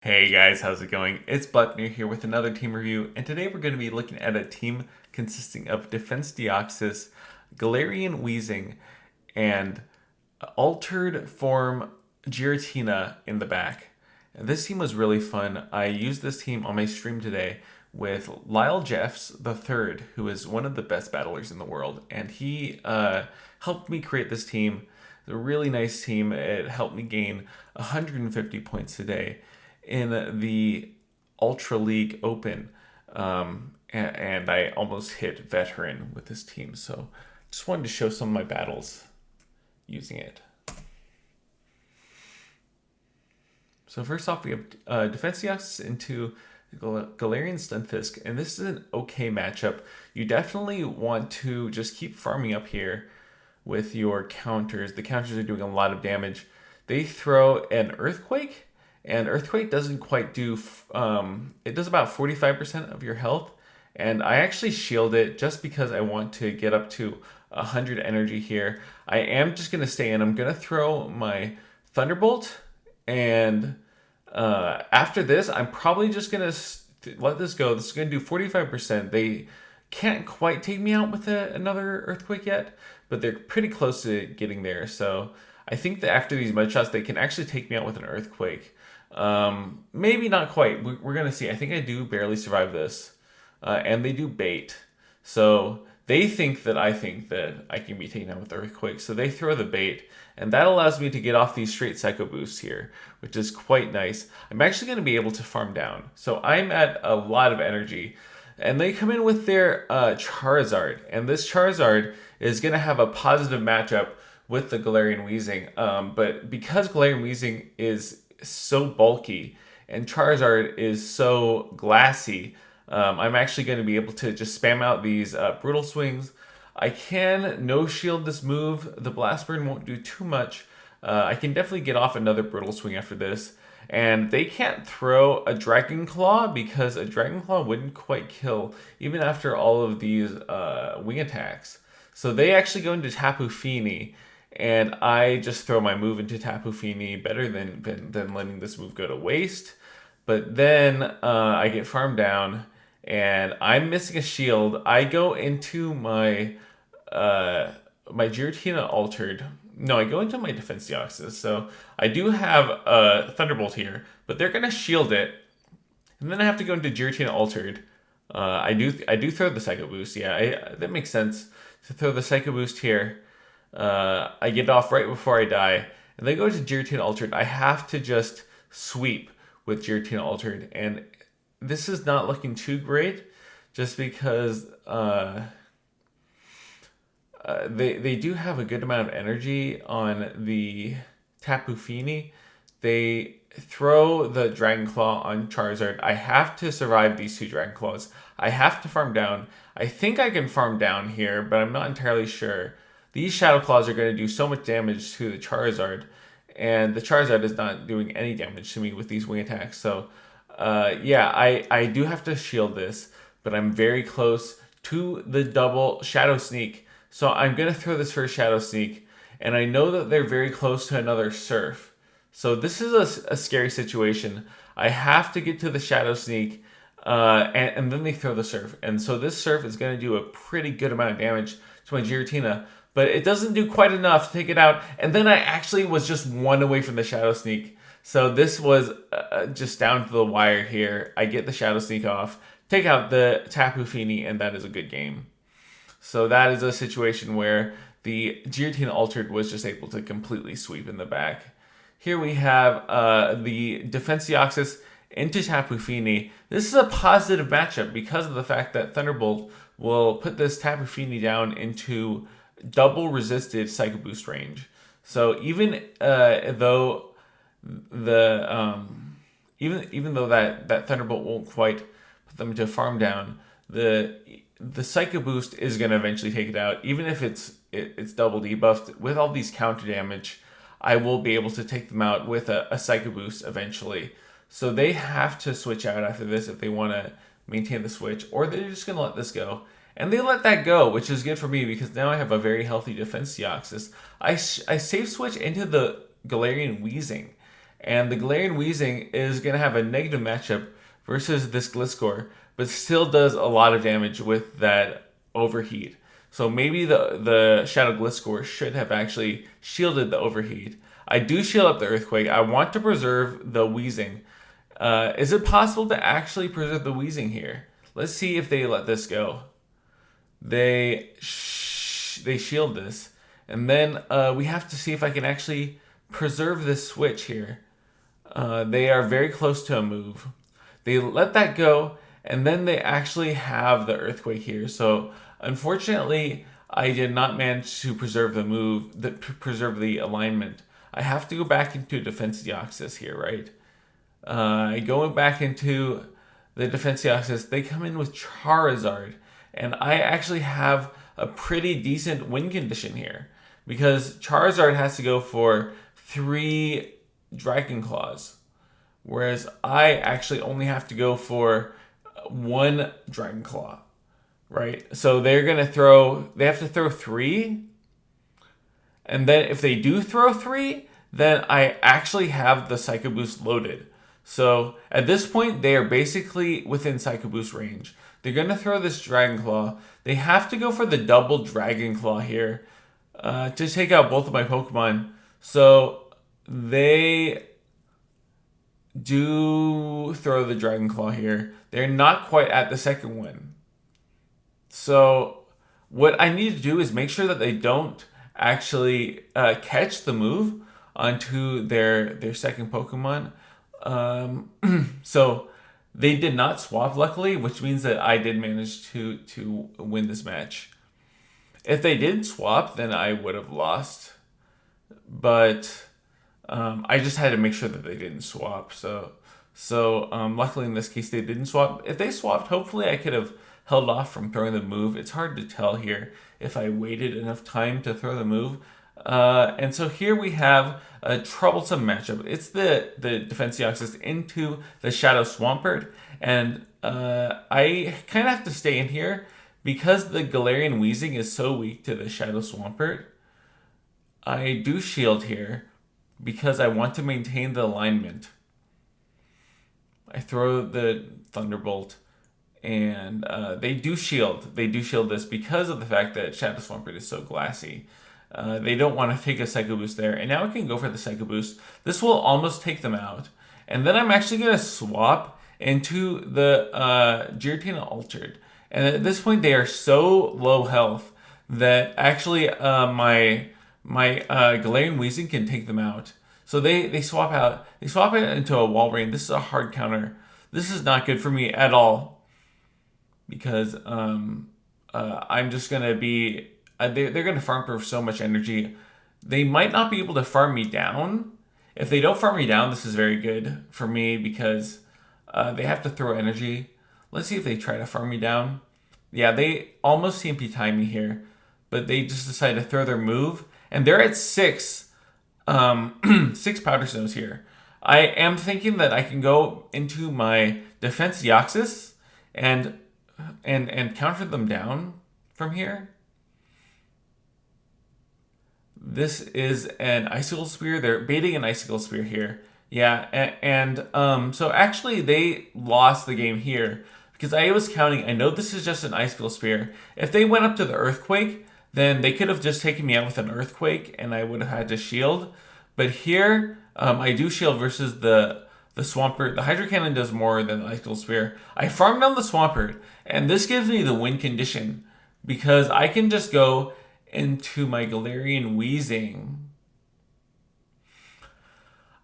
Hey guys, how's it going? It's Buckner here with another team review, and today we're going to be looking at a team consisting of Defense Deoxys, Galarian Weezing, and Altered Form Giratina in the back. And this team was really fun. I used this team on my stream today with Lyle Jeffs the third, who is one of the best battlers in the world, and he helped me create this team. It's a really nice team. It helped me gain 150 points today in the Ultra League Open, and I almost hit veteran with this team. So just wanted to show some of my battles using it. So first off, we have Defense Deoxys into Galarian Stunfisk, and this is an okay matchup. You definitely want to just keep farming up here with your counters. The counters are doing a lot of damage. They throw an Earthquake, and Earthquake doesn't quite do, it does about 45% of your health. And I actually shield it just because I want to get up to 100 energy here. I am just going to stay in. I'm going to throw my Thunderbolt. And after this, I'm probably just going to let this go. This is going to do 45%. They can't quite take me out with another Earthquake yet, but they're pretty close to getting there. So I think that after these mud shots, they can actually take me out with an Earthquake. Maybe not quite. We're going to see. I think I do barely survive this. And they do bait. So they think that I think that I can be taken out with Earthquake. So they throw the bait. And that allows me to get off these straight Psycho Boosts here, which is quite nice. I'm actually going to be able to farm down. So I'm at a lot of energy. And they come in with their Charizard. And this Charizard is going to have a positive matchup with the Galarian Weezing. But because Galarian Weezing is so bulky and Charizard is so glassy, I'm actually going to be able to just spam out these Brutal Swings. I can no shield this move. The Blast Burn won't do too much. I can definitely get off another Brutal Swing after this. And they can't throw a Dragon Claw because a Dragon Claw wouldn't quite kill even after all of these wing attacks. So they actually go into Tapu Fini, and I just throw my move into Tapu Fini better than letting this move go to waste. But then I get farmed down, and I'm missing a shield. I go into my Giratina Altered. No, I go into my Defense Deoxys. So I do have a Thunderbolt here, but they're gonna shield it, and then I have to go into Giratina Altered. I do throw the Psycho Boost. Yeah, that makes sense to throw the Psycho Boost here. I get off right before I die, and then go to Giratina Altered. I have to just sweep with Giratina Altered, and this is not looking too great, just because they do have a good amount of energy on the Tapu Fini. They throw the Dragon Claw on Charizard. I have to survive these two Dragon Claws. I have to farm down. I think I can farm down here, but I'm not entirely sure. These Shadow Claws are going to do so much damage to the Charizard, and the Charizard is not doing any damage to me with these wing attacks. So, yeah, I do have to shield this, but I'm very close to the double Shadow Sneak. So I'm going to throw this for a Shadow Sneak, and I know that they're very close to another Surf. So this is a scary situation. I have to get to the Shadow Sneak, and then they throw the Surf. And so this Surf is going to do a pretty good amount of damage to my Giratina, but it doesn't do quite enough to take it out. And then I actually was just one away from the Shadow Sneak. So this was just down to the wire here. I get the Shadow Sneak off, take out the Tapu Fini, and that is a good game. So that is a situation where the Giratina Altered was just able to completely sweep in the back. Here we have the Defense Deoxys into Tapu Fini. This is a positive matchup because of the fact that Thunderbolt will put this Tapu Fini down into double resisted Psycho Boost range. So even though even though that Thunderbolt won't quite put them to farm down, the Psycho Boost is going to eventually take it out. Even if it's double debuffed, with all these counter damage, I will be able to take them out with a Psycho Boost eventually. So they have to switch out after this if they want to maintain the switch, or they're just going to let this go. And they let that go, which is good for me because now I have a very healthy Defense Deoxys. I save switch into the Galarian Weezing, And the Galarian Weezing is going to have a negative matchup versus this Gliscor, but still does a lot of damage with that Overheat. So maybe the Shadow Gliscor should have actually shielded the Overheat. I do shield up the Earthquake. I want to preserve the Weezing. Is it possible to actually preserve the Weezing here? Let's see if they let this go. They shield this. And then we have to see if I can actually preserve this switch here. They are very close to a move. They let that go, and then they actually have the Earthquake here. So unfortunately, I did not manage to preserve the move, preserve the alignment. I have to go back into Defense Deoxys here, right? Going back into the Defense Deoxys, they come in with Charizard, and I actually have a pretty decent win condition here because Charizard has to go for 3 Dragon Claws, whereas I actually only have to go for 1 Dragon Claw, right? So they have to throw 3, and then if they do throw 3, then I actually have the Psycho Boost loaded. So at this point, they are basically within Psycho Boost range. They're going to throw this Dragon Claw. They have to go for the double Dragon Claw here to take out both of my Pokemon. So they do throw the Dragon Claw here. They're not quite at the second one. So what I need to do is make sure that they don't actually catch the move onto their second Pokemon. So they did not swap, luckily, which means that I did manage to win this match. If they did swap, then I would have lost. But I just had to make sure that they didn't swap. So luckily in this case they didn't swap. If they swapped, hopefully I could have held off from throwing the move. It's hard to tell here if I waited enough time to throw the move. And so here we have a troublesome matchup. It's the Defense Deoxys into the Shadow Swampert. And I kind of have to stay in here because the Galarian Weezing is so weak to the Shadow Swampert. I do shield here because I want to maintain the alignment. I throw the Thunderbolt, and they do shield. They do shield this because of the fact that Shadow Swampert is so glassy. They don't want to take a Psycho Boost there. And now I can go for the Psycho Boost. This will almost take them out. And then I'm actually going to swap into the Giratina Altered. And at this point, they are so low health that actually my Galarian Weezing can take them out. So they swap out. They swap it into a Walrein. This is a hard counter. This is not good for me at all. Because I'm just going to be... they're going to farm for so much energy. They might not be able to farm me down. If they don't farm me down, this is very good for me because they have to throw energy. Let's see if they try to farm me down. Yeah, they almost TMP time me here, but they just decide to throw their move, and they're at 6 Powder Snows here. I am thinking that I can go into my Defense Deoxys and counter them down from here. This is an Icicle Spear. They're baiting an Icicle Spear here. Yeah, and so actually they lost the game here because I was counting. I know this is just an Icicle Spear. If they went up to the Earthquake, then they could have just taken me out with an Earthquake and I would have had to shield. But here, I do shield versus the Swampert. The Hydro Cannon does more than the Icicle Spear. I farm down the Swampert, and this gives me the win condition because I can just go into my Galarian Weezing.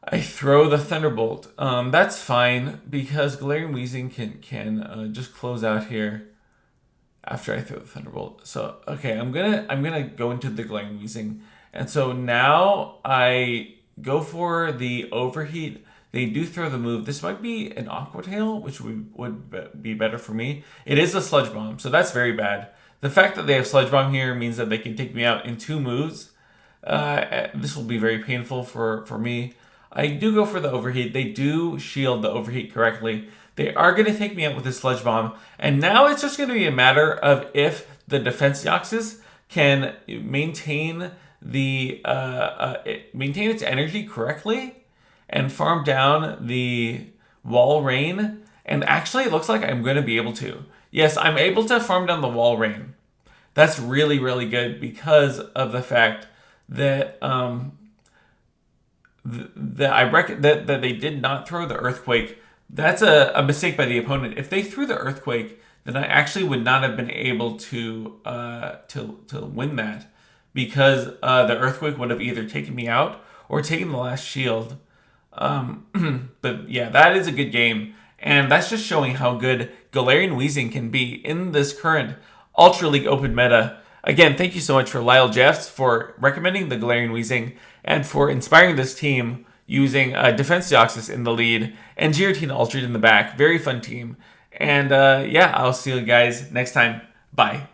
I throw the Thunderbolt. That's fine because Galarian Weezing can just close out here after I throw the Thunderbolt. So okay, I'm gonna go into the Galarian Weezing, and so now I go for the Overheat. They do throw the move. This might be an Aqua Tail, which would be better for me. It is a Sludge Bomb, so that's very bad. The fact that they have Sludge Bomb here means that they can take me out in 2 moves. This will be very painful for me. I do go for the Overheat. They do shield the Overheat correctly. They are going to take me out with this Sludge Bomb. And now it's just going to be a matter of if the Defense Deoxys can maintain maintain its energy correctly. and farm down the Wall Rain. And actually, it looks like I'm going to be able to. Yes, I'm able to farm down the Wall Rain. That's really, really good because of the fact that that they did not throw the Earthquake. That's a mistake by the opponent. If they threw the Earthquake, then I actually would not have been able to win that because the Earthquake would have either taken me out or taken the last shield. But yeah, that is a good game. And that's just showing how good Galarian Weezing can be in this current Ultra League Open meta. Again, thank you so much for Lyle Jeffs for recommending the Galarian Weezing and for inspiring this team using Defense Deoxys in the lead and Giratina Altered in the back. Very fun team. And yeah, I'll see you guys next time. Bye.